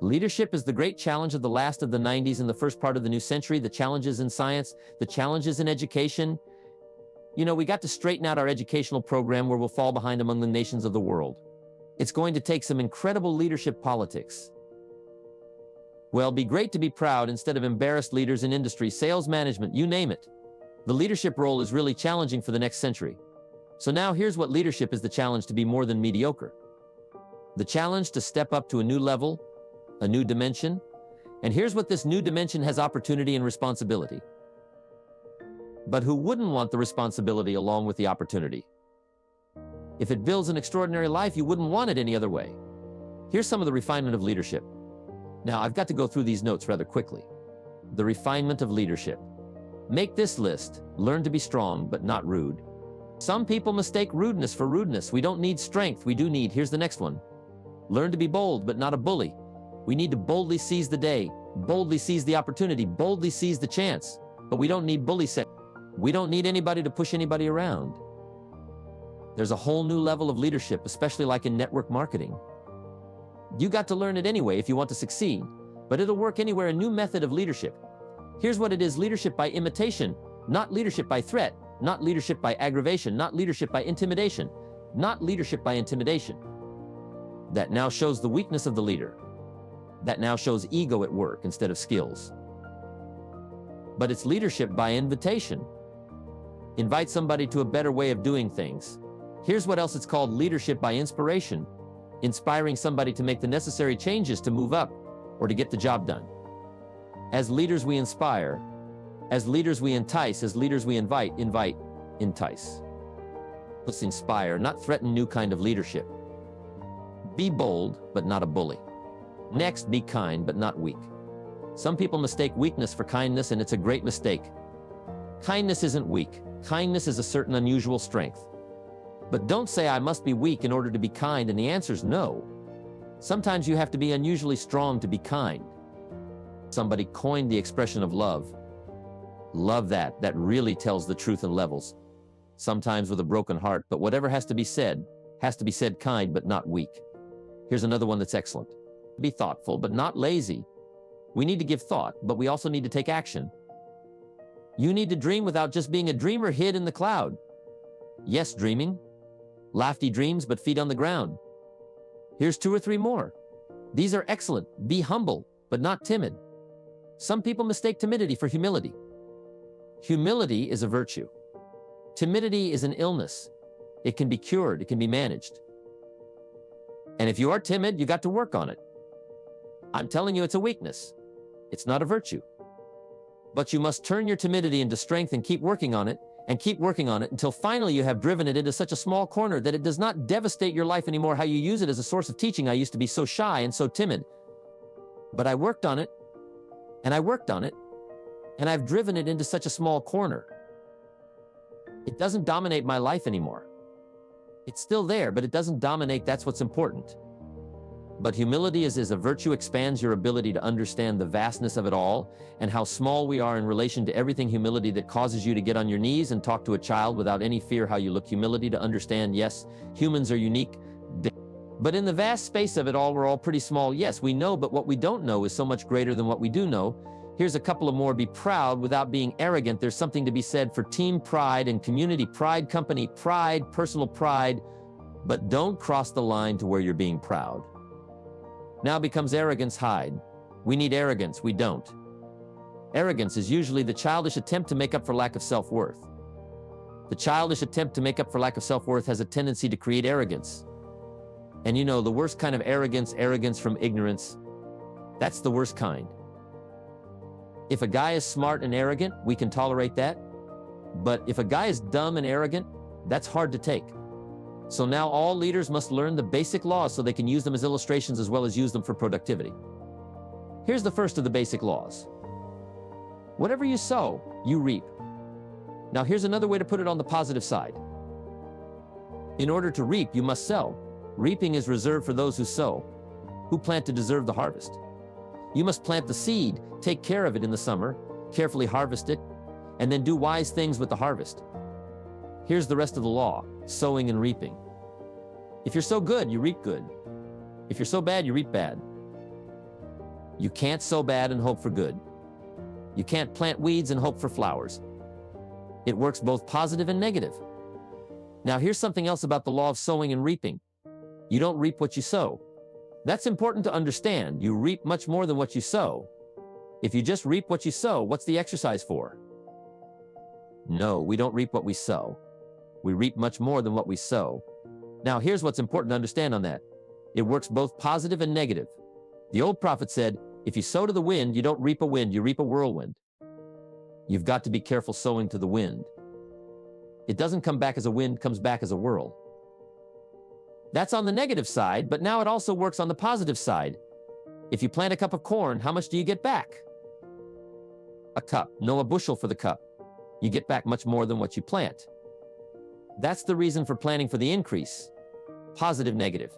Leadership is the great challenge of the last of the 90s and the first part of the new century, the challenges in science, the challenges in education. We got to straighten out our educational program where we'll fall behind among the nations of the world. It's going to take some incredible leadership politics. Well, be great to be proud instead of embarrassed leaders in industry, sales, management, you name it. The leadership role is really challenging for the next century. So now here's what leadership is: the challenge to be more than mediocre. The challenge to step up to a new level, a new dimension. And here's what this new dimension has: opportunity and responsibility. But who wouldn't want the responsibility along with the opportunity? If it builds an extraordinary life, you wouldn't want it any other way. Here's some of the refinement of leadership. Now, I've got to go through these notes rather quickly. The refinement of leadership. Make this list. Learn to be strong, but not rude. Some people mistake rudeness for rudeness. We don't need strength. We do need, here's the next one. Learn to be bold, but not a bully. We need to boldly seize the day, boldly seize the opportunity, boldly seize the chance. But we don't need bully set. We don't need anybody to push anybody around. There's a whole new level of leadership, especially like in network marketing. You got to learn it anyway if you want to succeed, but it'll work anywhere. A new method of leadership. Here's what it is: leadership by imitation, not leadership by threat, not leadership by aggravation, not leadership by intimidation, not leadership by intimidation. That now shows the weakness of the leader. That now shows ego at work instead of skills. But it's leadership by invitation. Invite somebody to a better way of doing things. Here's what else it's called: leadership by inspiration. Inspiring somebody to make the necessary changes to move up or to get the job done. As leaders we inspire. As leaders we entice. As leaders we invite, entice. Let's inspire, not threaten. New kind of leadership. Be bold, but not a bully. Next, be kind, but not weak. Some people mistake weakness for kindness, and it's a great mistake. Kindness isn't weak. Kindness is a certain unusual strength. But don't say I must be weak in order to be kind, and the answer's no. Sometimes you have to be unusually strong to be kind. Somebody coined the expression of love. Love that really tells the truth and levels. Sometimes with a broken heart, but whatever has to be said kind but not weak. Here's another one that's excellent. Be thoughtful, but not lazy. We need to give thought, but we also need to take action. You need to dream without just being a dreamer hid in the cloud. Yes, dreaming. Lofty dreams, but feet on the ground. Here's 2 or 3 more. These are excellent. Be humble, but not timid. Some people mistake timidity for humility. Humility is a virtue. Timidity is an illness. It can be cured. It can be managed. And if you are timid, you got to work on it. I'm telling you, it's a weakness. It's not a virtue. But you must turn your timidity into strength and keep working on it, and keep working on it until finally you have driven it into such a small corner that it does not devastate your life anymore. How you use it as a source of teaching. I used to be so shy and so timid. But I worked on it, and I worked on it, and I've driven it into such a small corner. It doesn't dominate my life anymore. It's still there, but it doesn't dominate. That's what's important. But humility is a virtue, expands your ability to understand the vastness of it all and how small we are in relation to everything. Humility that causes you to get on your knees and talk to a child without any fear how you look. Humility to understand, yes, humans are unique, but in the vast space of it all, we're all pretty small. Yes, we know, but what we don't know is so much greater than what we do know. Here's a couple of more. Be proud without being arrogant. There's something to be said for team pride and community pride, company pride, personal pride, but don't cross the line to where you're being proud. Now becomes arrogance. Hide. We need arrogance. We don't. Arrogance is usually the childish attempt to make up for lack of self-worth. The childish attempt to make up for lack of self-worth has a tendency to create arrogance. And you know, the worst kind of arrogance from ignorance, that's the worst kind. If a guy is smart and arrogant, we can tolerate that. But if a guy is dumb and arrogant, that's hard to take. So now all leaders must learn the basic laws so they can use them as illustrations as well as use them for productivity. Here's the first of the basic laws. Whatever you sow, you reap. Now here's another way to put it on the positive side. In order to reap, you must sow. Reaping is reserved for those who sow, who plant to deserve the harvest. You must plant the seed, take care of it in the summer, carefully harvest it, and then do wise things with the harvest. Here's the rest of the law: sowing and reaping. If you're so good, you reap good. If you're so bad, you reap bad. You can't sow bad and hope for good. You can't plant weeds and hope for flowers. It works both positive and negative. Now here's something else about the law of sowing and reaping. You don't reap what you sow. That's important to understand. You reap much more than what you sow. If you just reap what you sow, what's the exercise for? No, we don't reap what we sow. We reap much more than what we sow. Now here's what's important to understand on that. It works both positive and negative. The old prophet said, if you sow to the wind, you don't reap a wind, you reap a whirlwind. You've got to be careful sowing to the wind. It doesn't come back as a wind, comes back as a whirl. That's on the negative side, but now it also works on the positive side. If you plant a cup of corn, how much do you get back? A cup, no, a bushel for the cup. You get back much more than what you plant. That's the reason for planning for the increase. Positive, negative.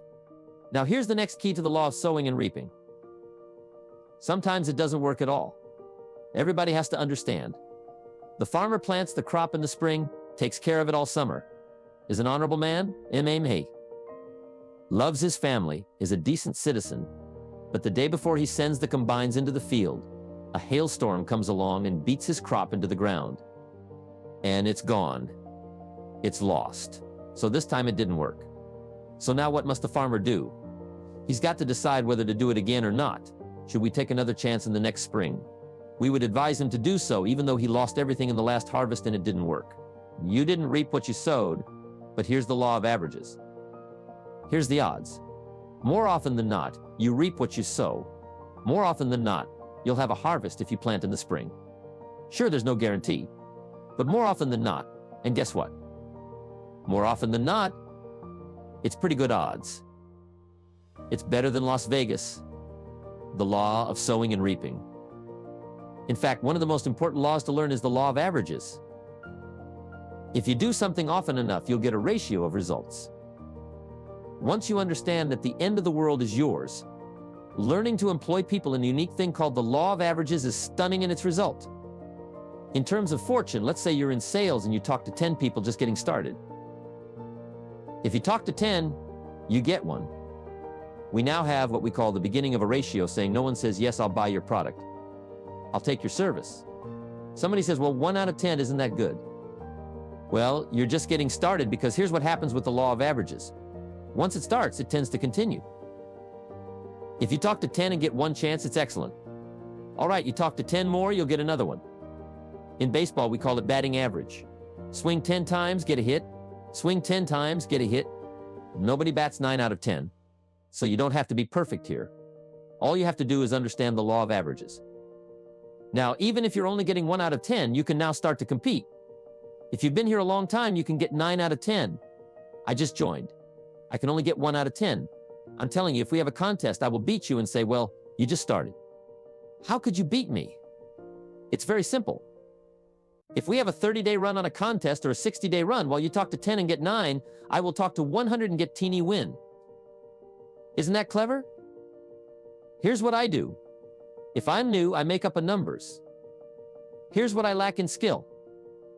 Now here's the next key to the law of sowing and reaping. Sometimes it doesn't work at all. Everybody has to understand. The farmer plants the crop in the spring, takes care of it all summer. Is an honorable man, M.A. Loves his family, is a decent citizen, but the day before he sends the combines into the field, a hailstorm comes along and beats his crop into the ground. And it's gone. It's lost. So this time it didn't work. So now what must the farmer do? He's got to decide whether to do it again or not. Should we take another chance in the next spring? We would advise him to do so, even though he lost everything in the last harvest and it didn't work. You didn't reap what you sowed, but here's the law of averages. Here's the odds. More often than not, you reap what you sow. More often than not, you'll have a harvest if you plant in the spring. Sure, there's no guarantee, but more often than not, and guess what? More often than not, it's pretty good odds. It's better than Las Vegas. The law of sowing and reaping. In fact, one of the most important laws to learn is the law of averages. If you do something often enough, you'll get a ratio of results. Once you understand that the end of the world is yours, learning to employ people in a unique thing called the law of averages is stunning in its result. In terms of fortune, let's say you're in sales and you talk to 10 people just getting started. If you talk to 10, you get one. We now have what we call the beginning of a ratio, saying no one says, yes, I'll buy your product. I'll take your service. Somebody says, well, 1 out of 10 isn't that good. Well, you're just getting started, because here's what happens with the law of averages. Once it starts, it tends to continue. If you talk to 10 and get 1 chance, it's excellent. All right, you talk to 10 more, you'll get another one. In baseball, we call it batting average. Swing 10 times, get a hit. Swing 10 times, get a hit. Nobody bats 9 out of 10. So you don't have to be perfect here. All you have to do is understand the law of averages. Now, even if you're only getting 1 out of 10, you can now start to compete. If you've been here a long time, you can get 9 out of 10. I just joined. I can only get 1 out of 10. I'm telling you, if we have a contest, I will beat you and say, well, you just started. How could you beat me? It's very simple. If we have a 30-day run on a contest or a 60-day run, while you talk to 10 and get 9, I will talk to 100 and get teeny win. Isn't that clever? Here's what I do. If I'm new, I make up a numbers. Here's what I lack in skill.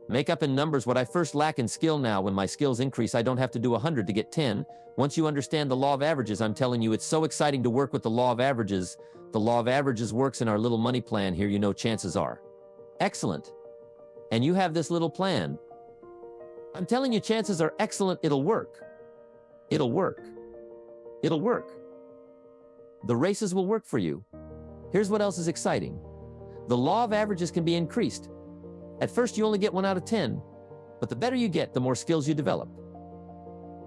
Make up in numbers what I first lack in skill. Now, when my skills increase, I don't have to do 100 to get 10. Once you understand the law of averages, I'm telling you, it's so exciting to work with the law of averages. The law of averages works in our little money plan here. You know, chances are excellent. And you have this little plan. I'm telling you, chances are excellent. It'll work. It'll work. It'll work. The races will work for you. Here's what else is exciting. The law of averages can be increased. At first, you only get 1 out of 10, but the better you get, the more skills you develop.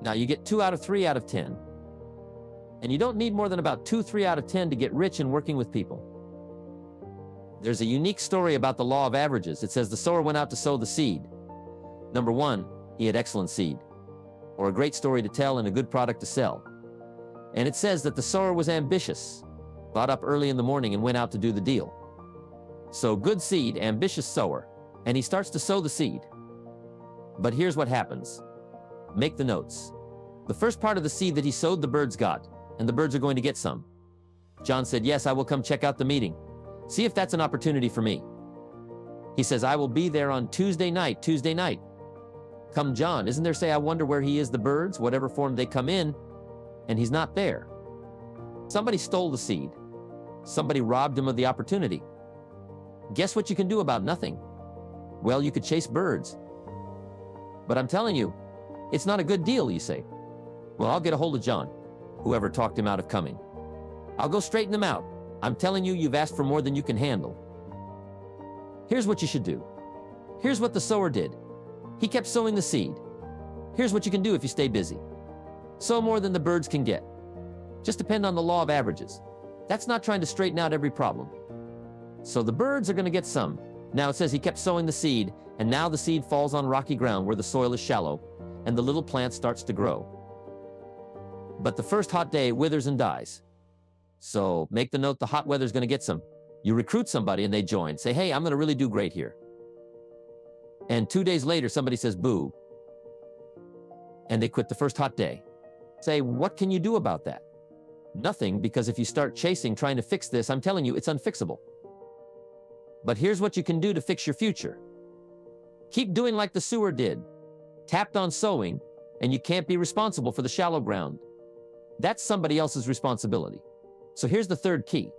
Now you get 2 out of 3 out of 10. And you don't need more than about 2, 3 out of 10 to get rich in working with people. There's a unique story about the law of averages. It says the sower went out to sow the seed. Number 1, he had excellent seed, or a great story to tell and a good product to sell. And it says that the sower was ambitious, got up early in the morning and went out to do the deal. So good seed, ambitious sower, and he starts to sow the seed. But here's what happens. Make the notes. The first part of the seed that he sowed, the birds got, and the birds are going to get some. John said, yes, I will come check out the meeting. See if that's an opportunity for me. He says, I will be there on Tuesday night. Come John, isn't there say, I wonder where he is, the birds, whatever form they come in, and he's not there. Somebody stole the seed. Somebody robbed him of the opportunity. Guess what you can do about nothing? Well, you could chase birds. But I'm telling you, it's not a good deal, you say. Well, I'll get a hold of John, whoever talked him out of coming. I'll go straighten him out. I'm telling you, you've asked for more than you can handle. Here's what you should do. Here's what the sower did. He kept sowing the seed. Here's what you can do if you stay busy. Sow more than the birds can get. Just depend on the law of averages. That's not trying to straighten out every problem. So the birds are going to get some. Now it says he kept sowing the seed, and now the seed falls on rocky ground where the soil is shallow, and the little plant starts to grow. But the first hot day withers and dies. So make the note the hot weather's going to get some. You recruit somebody and they join. Say, hey, I'm going to really do great here. And 2 days later, somebody says, boo. And they quit the first hot day. Say, what can you do about that? Nothing, because if you start chasing, trying to fix this, I'm telling you, it's unfixable. But here's what you can do to fix your future. Keep doing like the sower did. Tapped on sowing, and you can't be responsible for the shallow ground. That's somebody else's responsibility. So here's the third key.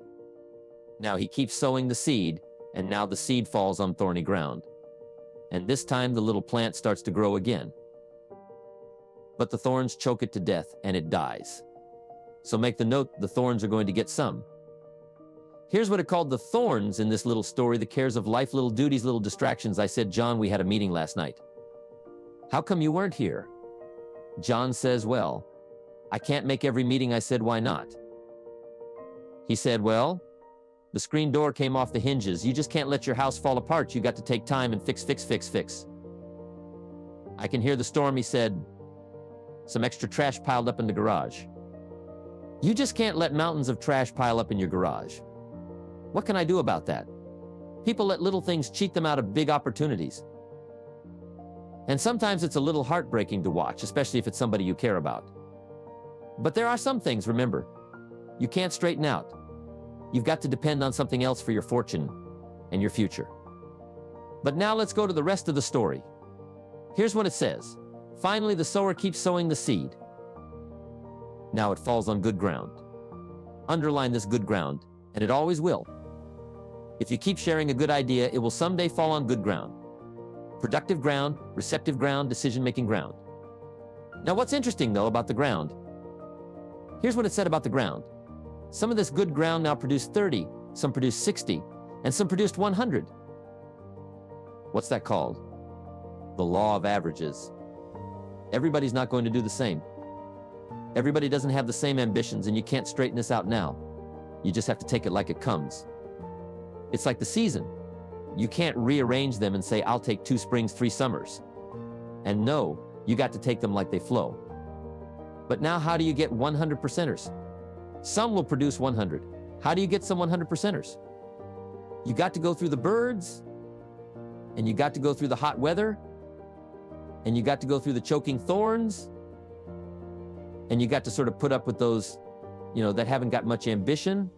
Now he keeps sowing the seed, and now the seed falls on thorny ground. And this time the little plant starts to grow again. But the thorns choke it to death, and it dies. So make the note, the thorns are going to get some. Here's what it called the thorns in this little story, the cares of life, little duties, little distractions. I said, John, we had a meeting last night. How come you weren't here? John says, well, I can't make every meeting. I said, why not? He said, well, the screen door came off the hinges. You just can't let your house fall apart. You got to take time and fix. I can hear the storm, he said. Some extra trash piled up in the garage. You just can't let mountains of trash pile up in your garage. What can I do about that? People let little things cheat them out of big opportunities. And sometimes it's a little heartbreaking to watch, especially if it's somebody you care about. But there are some things, remember, you can't straighten out. You've got to depend on something else for your fortune and your future. But now let's go to the rest of the story. Here's what it says. Finally, the sower keeps sowing the seed. Now it falls on good ground. Underline this good ground, and it always will. If you keep sharing a good idea, it will someday fall on good ground. Productive ground, receptive ground, decision-making ground. Now what's interesting, though, about the ground? Here's what it said about the ground. Some of this good ground now produced 30, some produced 60, and some produced 100. What's that called? The law of averages. Everybody's not going to do the same. Everybody doesn't have the same ambitions, and you can't straighten this out now. You just have to take it like it comes. It's like the season. You can't rearrange them and say, I'll take 2 springs, 3 summers. And no, you got to take them like they flow. But now how do you get 100%ers? Some will produce 100. How do you get some 100%ers? You got to go through the birds, and you got to go through the hot weather, and you got to go through the choking thorns, and you got to sort of put up with those, that haven't got much ambition.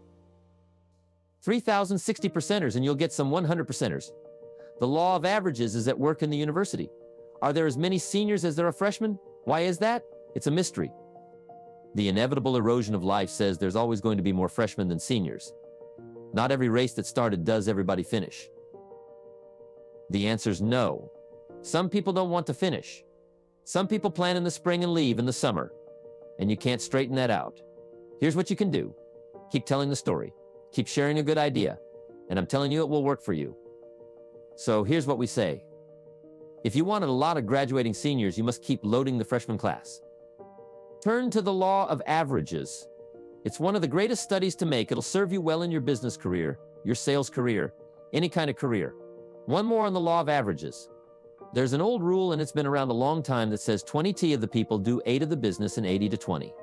3,060%ers, and you'll get some 100%ers. The law of averages is at work in the university. Are there as many seniors as there are freshmen? Why is that? It's a mystery. The inevitable erosion of life says there's always going to be more freshmen than seniors. Not every race that started does everybody finish. The answer's no. Some people don't want to finish. Some people plan in the spring and leave in the summer, and you can't straighten that out. Here's what you can do. Keep telling the story. Keep sharing a good idea, and I'm telling you it will work for you. So here's what we say. If you wanted a lot of graduating seniors, you must keep loading the freshman class. Turn to the law of averages. It's one of the greatest studies to make. It'll serve you well in your business career, your sales career, any kind of career. One more on the law of averages. There's an old rule, and it's been around a long time, that says 20 of the people do 8 of the business and 80 to 20.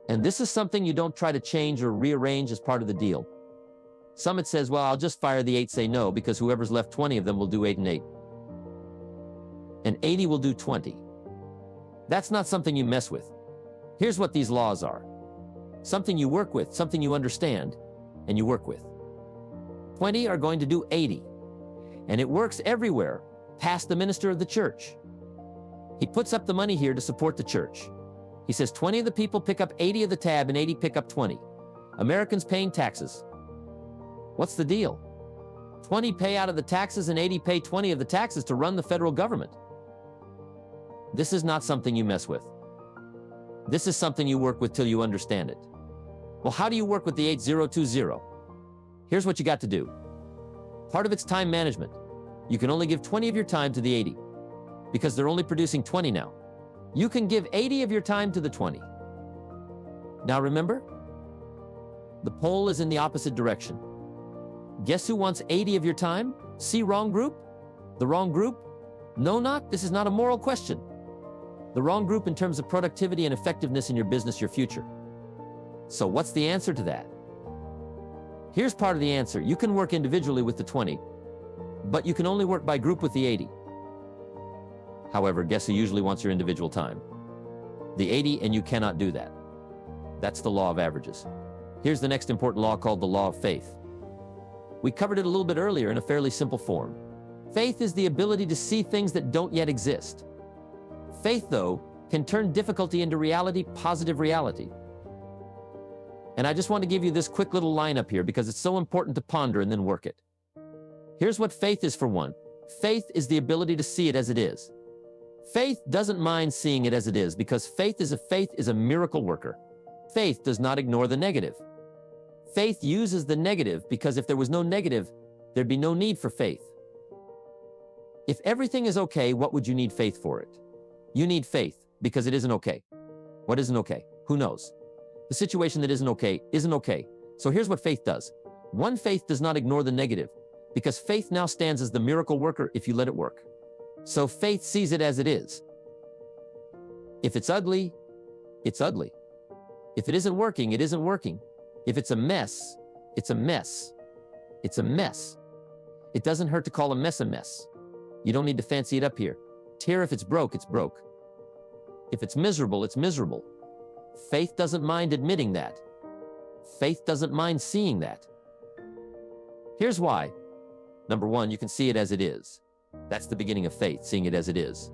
And this is something you don't try to change or rearrange as part of the deal. Some it says, well, I'll just fire the 8, say no, because whoever's left 20 of them will do 8 and 8. And 80 will do 20. That's not something you mess with. Here's what these laws are. Something you work with, something you understand, and you work with. 20 are going to do 80. And it works everywhere, past the minister of the church. He puts up the money here to support the church. He says 20 of the people pick up 80 of the tab and 80 pick up 20. Americans paying taxes. What's the deal? 20 pay out of the taxes and 80 pay 20 of the taxes to run the federal government. This is not something you mess with. This is something you work with till you understand it. Well, how do you work with the 8020? Here's what you got to do. Part of it's time management. You can only give 20 of your time to the 80 because they're only producing 20 now. You can give 80 of your time to the 20. Now remember, the pole is in the opposite direction. Guess who wants 80 of your time? See wrong group? The wrong group? No, this is not a moral question. The wrong group in terms of productivity and effectiveness in your business, your future. So what's the answer to that? Here's part of the answer. You can work individually with the 20, but you can only work by group with the 80. However, guess who usually wants your individual time? The 80, and you cannot do that. That's the law of averages. Here's the next important law called the law of faith. We covered it a little bit earlier in a fairly simple form. Faith is the ability to see things that don't yet exist. Faith, though, can turn difficulty into reality, positive reality. And I just want to give you this quick little line up here because it's so important to ponder and then work it. Here's what faith is for one. Faith is the ability to see it as it is. Faith doesn't mind seeing it as it is because faith is a miracle worker. Faith does not ignore the negative. Faith uses the negative because if there was no negative, there'd be no need for faith. If everything is okay, what would you need faith for it? You need faith because it isn't okay. What isn't okay? Who knows? The situation that isn't okay. So here's what faith does. One, faith does not ignore the negative because faith now stands as the miracle worker if you let it work. So faith sees it as it is. If it's ugly, it's ugly. If it isn't working, it isn't working. If it's a mess, it's a mess. It's a mess. It doesn't hurt to call a mess a mess. You don't need to fancy it up here. Here, if it's broke, it's broke. If it's miserable, it's miserable. Faith doesn't mind admitting that. Faith doesn't mind seeing that. Here's why. Number one, you can see it as it is. That's the beginning of faith, seeing it as it is.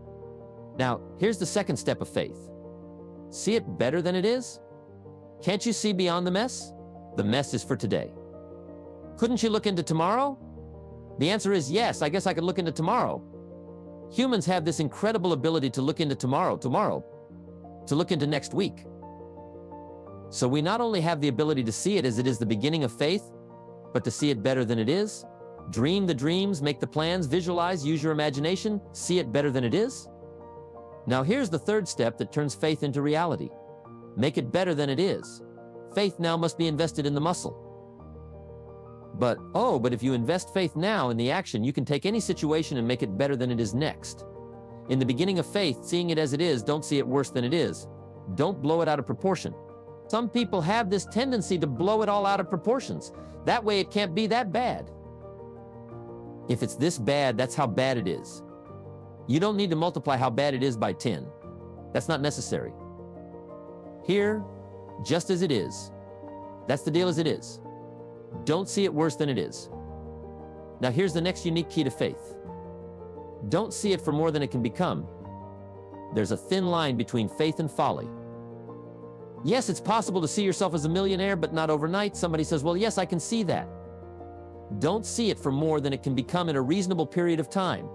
Now, here's the second step of faith. See it better than it is? Can't you see beyond the mess? The mess is for today. Couldn't you look into tomorrow? The answer is yes, I guess I could look into tomorrow. Humans have this incredible ability to look into tomorrow, to look into next week. So we not only have the ability to see it as it is the beginning of faith, but to see it better than it is, dream the dreams, make the plans, visualize, use your imagination, see it better than it is. Now here's the third step that turns faith into reality. Make it better than it is. Faith now must be invested in the muscle. But if you invest faith now in the action, you can take any situation and make it better than it is next. In the beginning of faith, seeing it as it is, don't see it worse than it is. Don't blow it out of proportion. Some people have this tendency to blow it all out of proportions. That way it can't be that bad. If it's this bad, that's how bad it is. You don't need to multiply how bad it is by 10. That's not necessary. Here, just as it is. That's the deal as it is. Don't see it worse than it is. Now here's the next unique key to faith. Don't see it for more than it can become. There's a thin line between faith and folly. Yes, it's possible to see yourself as a millionaire, but not overnight. Somebody says, well, yes, I can see that. Don't see it for more than it can become in a reasonable period of time.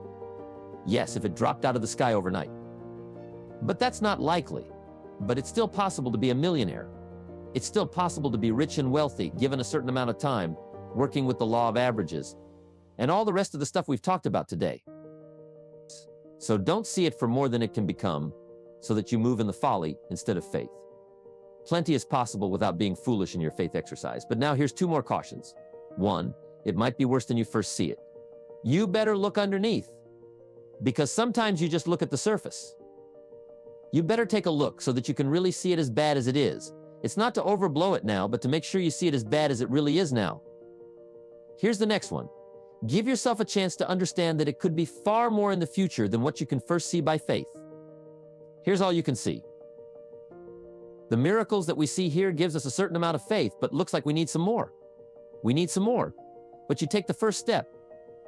Yes, if it dropped out of the sky overnight. But that's not likely. But it's still possible to be a millionaire. It's still possible to be rich and wealthy, given a certain amount of time, working with the law of averages, and all the rest of the stuff we've talked about today. So don't see it for more than it can become, so that you move in the folly instead of faith. Plenty is possible without being foolish in your faith exercise. But now here's two more cautions. One, it might be worse than you first see it. You better look underneath, because sometimes you just look at the surface. You better take a look so that you can really see it as bad as it is. It's not to overblow it now, but to make sure you see it as bad as it really is now. Here's the next one. Give yourself a chance to understand that it could be far more in the future than what you can first see by faith. Here's all you can see. The miracles that we see here gives us a certain amount of faith, but looks like we need some more. We need some more. But you take the first step.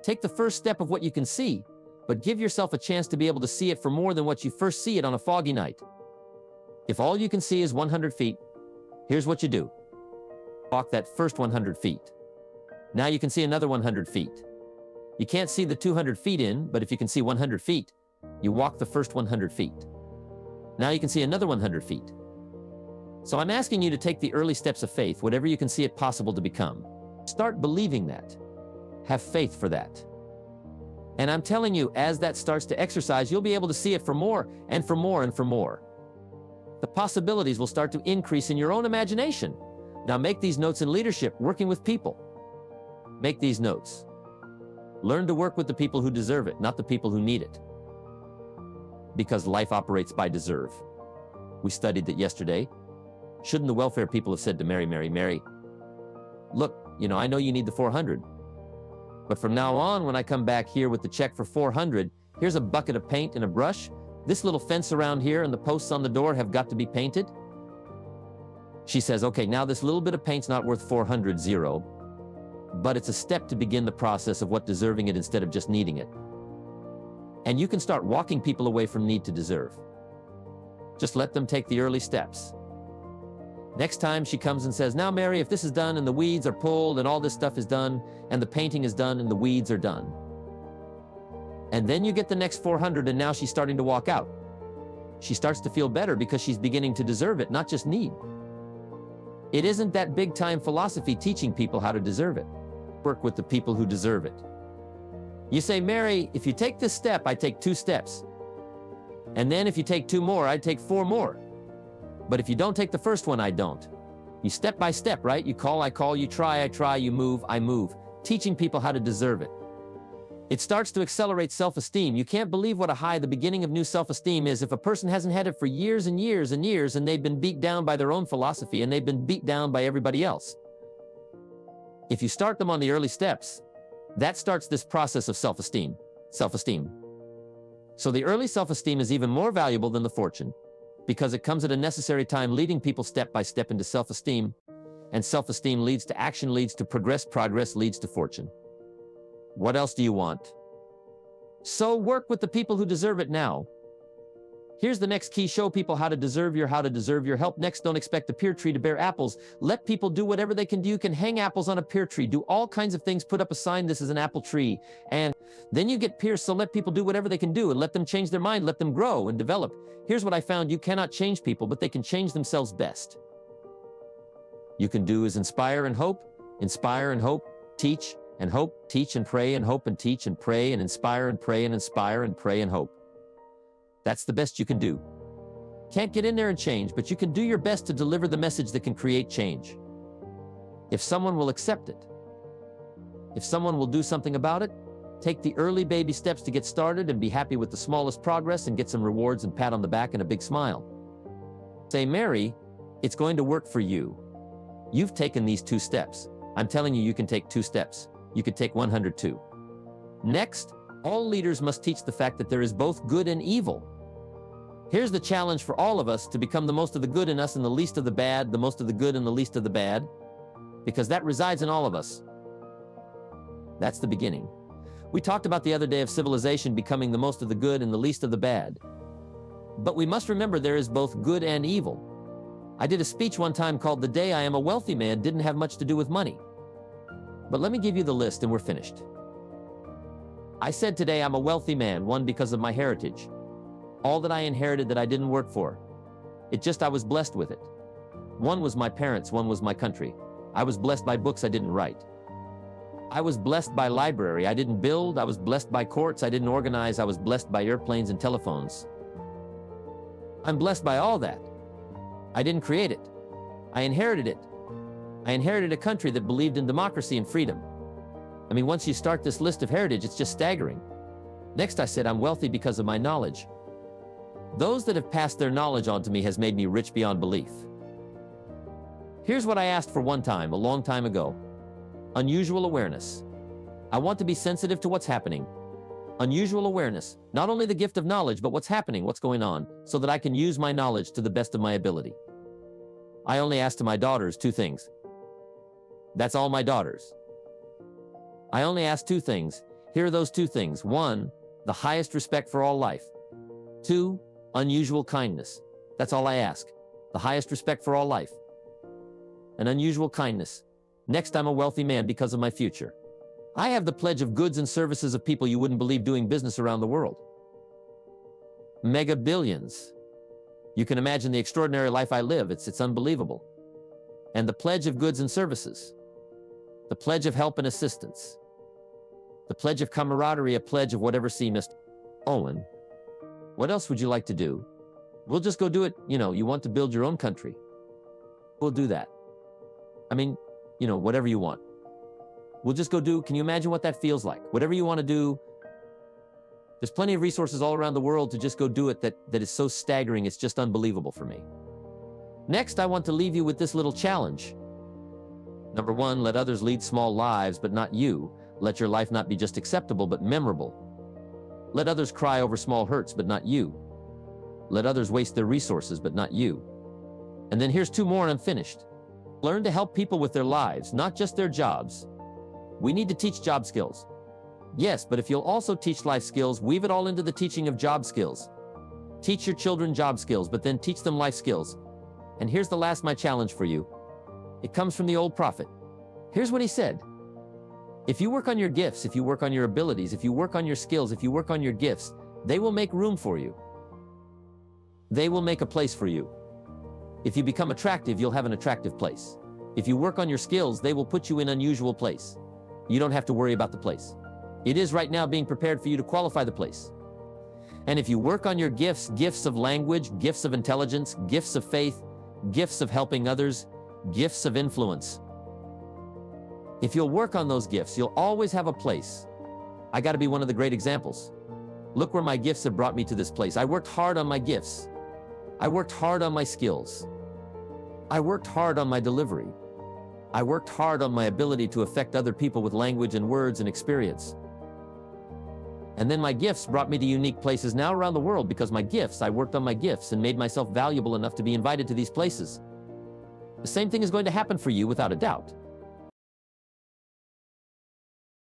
Take the first step of what you can see, but give yourself a chance to be able to see it for more than what you first see it on a foggy night. If all you can see is 100 feet, here's what you do. Walk that first 100 feet. Now you can see another 100 feet. You can't see the 200 feet in, but if you can see 100 feet, you walk the first 100 feet. Now you can see another 100 feet. So I'm asking you to take the early steps of faith, whatever you can see it possible to become. Start believing that. Have faith for that. And I'm telling you, as that starts to exercise, you'll be able to see it for more and for more and for more. The possibilities will start to increase in your own imagination. Now make these notes in leadership, working with people. Make these notes. Learn to work with the people who deserve it, not the people who need it. Because life operates by deserve. We studied that yesterday. Shouldn't the welfare people have said to Mary, Mary, Mary, look, I know you need the 400. But from now on, when I come back here with the check for 400, here's a bucket of paint and a brush. This little fence around here and the posts on the door have got to be painted. She says, okay, now this little bit of paint's not worth 400, zero, but it's a step to begin the process of what deserving it instead of just needing it. And you can start walking people away from need to deserve. Just let them take the early steps. Next time she comes and says, now Mary, if this is done and the weeds are pulled and all this stuff is done and the painting is done and the weeds are done. And then you get the next 400 and now she's starting to walk out. She starts to feel better because she's beginning to deserve it, not just need. It isn't that big time philosophy teaching people how to deserve it. Work with the people who deserve it. You say, Mary, if you take this step, I take 2 steps. And then if you take 2 more, I'd take 4 more. But if you don't take the first one, I don't. You step by step, right? You call, I call, you try, I try, you move, I move. Teaching people how to deserve it. It starts to accelerate self-esteem. You can't believe what a high the beginning of new self-esteem is if a person hasn't had it for years and years and years and they've been beat down by their own philosophy and they've been beat down by everybody else. If you start them on the early steps, that starts this process of self-esteem. Self-esteem. So the early self-esteem is even more valuable than the fortune because it comes at a necessary time leading people step by step into self-esteem, and self-esteem leads to action, leads to progress leads to fortune. What else do you want? So work with the people who deserve it now. Here's the next key. Show people how to deserve your help. Next, don't expect the pear tree to bear apples. Let people do whatever they can do. You can hang apples on a pear tree, do all kinds of things, put up a sign, this is an apple tree. And then you get pears, so let people do whatever they can do and let them change their mind, let them grow and develop. Here's what I found. You cannot change people, but they can change themselves best. You can do is inspire and hope, teach and hope, teach and pray and hope and teach and pray and inspire and pray and inspire and pray and hope. That's the best you can do. Can't get in there and change, but you can do your best to deliver the message that can create change. If someone will accept it, if someone will do something about it, take the early baby steps to get started and be happy with the smallest progress and get some rewards and pat on the back and a big smile. Say, Mary, it's going to work for you. You've taken these 2 steps. I'm telling you, you can take 2 steps. You could take 102. Next, all leaders must teach the fact that there is both good and evil. Here's the challenge for all of us to become the most of the good in us and the least of the bad, the most of the good and the least of the bad, because that resides in all of us. That's the beginning. We talked about the other day of civilization becoming the most of the good and the least of the bad. But we must remember there is both good and evil. I did a speech one time called "The Day I Am a Wealthy Man Didn't Have Much to Do with Money." But let me give you the list and we're finished. I said today I'm a wealthy man, 1, because of my heritage. All that I inherited that I didn't work for. I was blessed with it. 1 was my parents, 1 was my country. I was blessed by books I didn't write. I was blessed by library I didn't build. I was blessed by courts I didn't organize. I was blessed by airplanes and telephones. I'm blessed by all that. I didn't create it. I inherited it. I inherited a country that believed in democracy and freedom. I mean, once you start this list of heritage, it's just staggering. Next, I said I'm wealthy because of my knowledge. Those that have passed their knowledge on to me has made me rich beyond belief. Here's what I asked for one time, a long time ago. Unusual awareness. I want to be sensitive to what's happening. Unusual awareness. Not only the gift of knowledge, but what's happening, what's going on, so that I can use my knowledge to the best of my ability. I only asked to my daughters 2 things. That's all my daughters. I only asked 2 things. Here are those 2 things. 1, the highest respect for all life. 2, unusual kindness. That's all I ask. The highest respect for all life. an unusual kindness. Next, I'm a wealthy man because of my future. I have the pledge of goods and services of people you wouldn't believe doing business around the world. Mega billions. You can imagine the extraordinary life I live. It's unbelievable. And the pledge of goods and services. The pledge of help and assistance. The pledge of camaraderie, a pledge of whatever. See, Mr. Owen, what else would you like to do? We'll just go do it. You want to build your own country. We'll do that. I mean, whatever you want. We'll just go do. Can you imagine what that feels like? Whatever you want to do. There's plenty of resources all around the world to just go do it that is so staggering, it's just unbelievable for me. Next, I want to leave you with this little challenge. Number 1, let others lead small lives, but not you. Let your life not be just acceptable, but memorable. Let others cry over small hurts, but not you. Let others waste their resources, but not you. And then here's 2 more and I'm finished. Learn to help people with their lives, not just their jobs. We need to teach job skills. Yes, but if you'll also teach life skills, weave it all into the teaching of job skills. Teach your children job skills, but then teach them life skills. And here's the last, my challenge for you. It comes from the old prophet. Here's what he said. If you work on your gifts, if you work on your abilities, if you work on your skills, if you work on your gifts, they will make room for you. They will make a place for you. If you become attractive, you'll have an attractive place. If you work on your skills, they will put you in an unusual place. You don't have to worry about the place. It is right now being prepared for you to qualify the place. And if you work on your gifts, gifts of language, gifts of intelligence, gifts of faith, gifts of helping others, gifts of influence, if you'll work on those gifts, you'll always have a place. I got to be one of the great examples. Look where my gifts have brought me to this place. I worked hard on my gifts. I worked hard on my skills. I worked hard on my delivery. I worked hard on my ability to affect other people with language and words and experience. And then my gifts brought me to unique places now around the world because I worked on my gifts and made myself valuable enough to be invited to these places. The same thing is going to happen for you without a doubt.